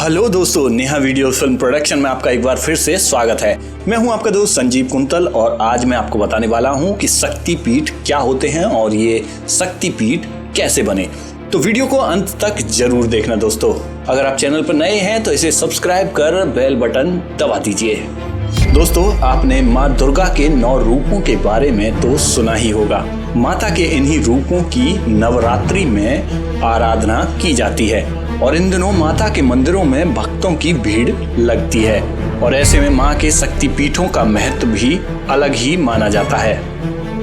Hello दोस्तों, Neha video film production में आपका एक बार फिर से स्वागत है। मैं हूं आपका दोस्त संजीव कुंतल और आज मैं आपको बताने वाला हूं कि शक्तिपीठ क्या होते हैं और ये शक्तिपीठ कैसे बने। तो वीडियो को अंत तक जरूर देखना दोस्तों। अगर आप चैनल पर नए हैं तो इसे सब्सक्राइब कर बेल बटन दबा दीजिए। दोस्तों, आपने माँ दुर्गा के 9 रूपों के बारे में तो सुना ही होगा। माता के इन्हीं रूपों की नवरात्रि में आराधना की जाती है और इन दिनों माता के मंदिरों में भक्तों की भीड़ लगती है और ऐसे में माँ के शक्तिपीठों का महत्व भी अलग ही माना जाता है।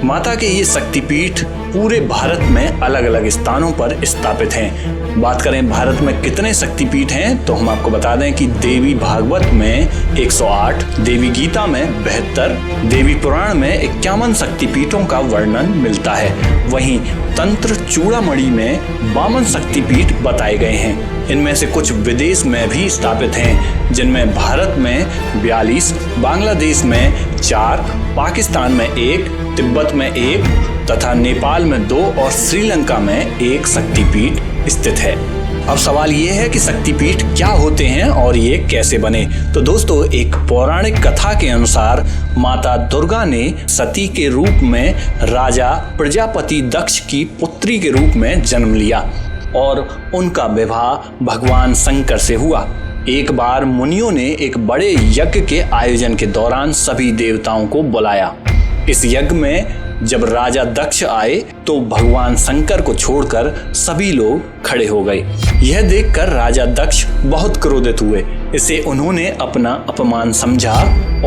माता के ये शक्तिपीठ पूरे भारत में अलग अलग स्थानों पर स्थापित हैं। बात करें भारत में कितने शक्तिपीठ हैं तो हम आपको बता दें कि देवी भागवत में 108, देवी गीता में 72, देवी पुराण में 51 शक्तिपीठों का वर्णन मिलता है। वहीं तंत्र चूड़ामणि में 52 शक्तिपीठ बताए गए हैं। इनमें से कुछ विदेश में भी स्थापित हैं, जिनमें भारत में 42, बांग्लादेश में 4, पाकिस्तान में 1, तिब्बत में 1 तथा नेपाल में 2 और श्रीलंका में 1 शक्तिपीठ स्थित है। अब सवाल ये है कि शक्तिपीठ क्या होते हैं और ये कैसे बने। तो दोस्तों, एक पौराणिक कथा के अनुसार माता दुर्गा ने सती के रूप में राजा प्रजापति दक्ष की पुत्री के रूप में जन्म लिया और उनका विवाह भगवान शंकर से हुआ। एक बार मुनियों ने एक बड़े यज्ञ के आयोजन के दौरान सभी देवताओं को बुलाया। इस यज्ञ में जब राजा दक्ष आए तो भगवान शंकर को छोड़कर सभी लोग खड़े हो गए। यह देखकर राजा दक्ष बहुत क्रोधित हुए। इसे उन्होंने अपना अपमान समझा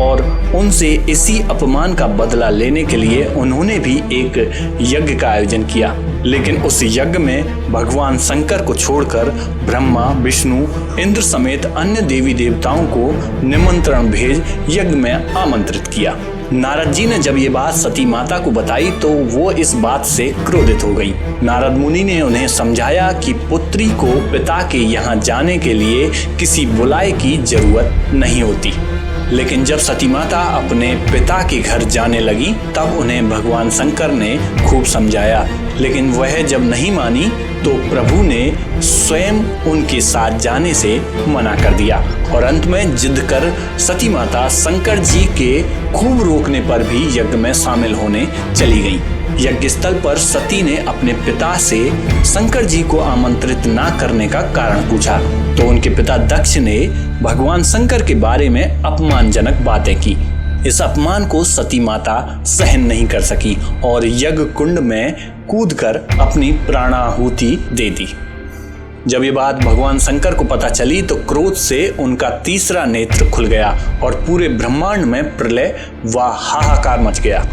और उनसे इसी अपमान का बदला लेने के लिए उन्होंने भी एक यज्ञ का आयोजन किया। लेकिन उस यज्ञ में भगवान शंकर को छोड़कर ब्रह्मा, विष्णु, इंद्र समेत अन्य देवी देवताओं को निमंत्रण भेज यज्ञ में आमंत्रित किया। नारद जी ने जब ये बात सती माता को बताई तो वो इस बात से क्रोधित हो गई। नारद मुनि ने उन्हें समझाया कि पुत्री को पिता के यहाँ जाने के लिए किसी बुलाए की जरूरत नहीं होती। लेकिन जब सती माता अपने पिता के घर जाने लगी तब उन्हें भगवान शंकर ने खूब समझाया, लेकिन वह जब नहीं मानी तो प्रभु ने स्वयं उनके साथ जाने से मना कर दिया और अंत में जिद कर सती माता शंकर जी के खूब रोकने पर भी यज्ञ में शामिल होने चली गई। यज्ञ स्थल पर सती ने अपने पिता से शंकर जी को आमंत्रित ना करने का कारण पूछा तो उनके पिता दक्ष ने भगवान शंकर के बारे में अपमानजनक बातें की। इस अपमान को सती माता सहन नहीं कर सकी और यज्ञ कुंड में कूदकर अपनी प्राणाहुति दे दी। जब ये बात भगवान शंकर को पता चली तो क्रोध से उनका तीसरा नेत्र खुल गया और पूरे ब्रह्मांड में प्रलय व हाहाकार मच गया।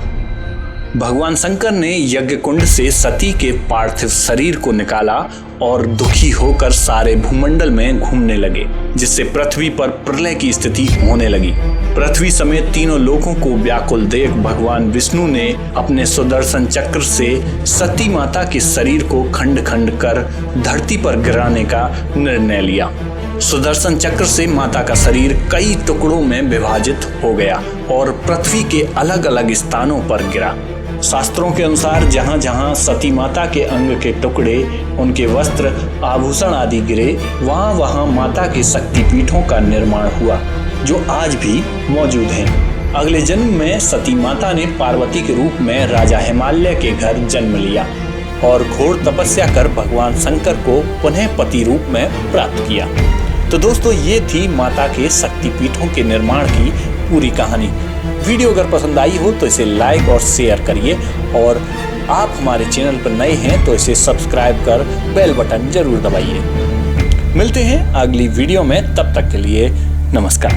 भगवान शंकर ने यज्ञ कुंड से सती के पार्थिव शरीर को निकाला और दुखी होकर सारे भूमंडल में घूमने लगे, जिससे पृथ्वी पर प्रलय की स्थिति होने लगी। पृथ्वी समेत तीनों लोकों को व्याकुल देख भगवान विष्णु ने अपने सुदर्शन चक्र से सती माता के शरीर को खंड खंड कर धरती पर गिराने का निर्णय लिया। सुदर्शन चक्र से माता का शरीर कई टुकड़ों में विभाजित हो गया और पृथ्वी के अलग अलग स्थानों पर गिरा। शास्त्रों के अनुसार जहां जहां सती माता के अंग के टुकड़े, उनके वस्त्र, आभूषण आदि गिरे, वहां वहां माता के शक्तिपीठों का निर्माण हुआ, जो आज भी मौजूद हैं। अगले जन्म में सती माता ने पार्वती के रूप में राजा हिमालय के घर जन्म लिया और घोर तपस्या कर भगवान शंकर को पुनः पति रूप में प्राप्त किया। तो दोस्तों, ये थी माता के शक्तिपीठों के निर्माण की पूरी कहानी। वीडियो अगर पसंद आई हो तो इसे लाइक और शेयर करिए और आप हमारे चैनल पर नए हैं तो इसे सब्सक्राइब कर बेल बटन जरूर दबाइए। मिलते हैं अगली वीडियो में, तब तक के लिए नमस्कार।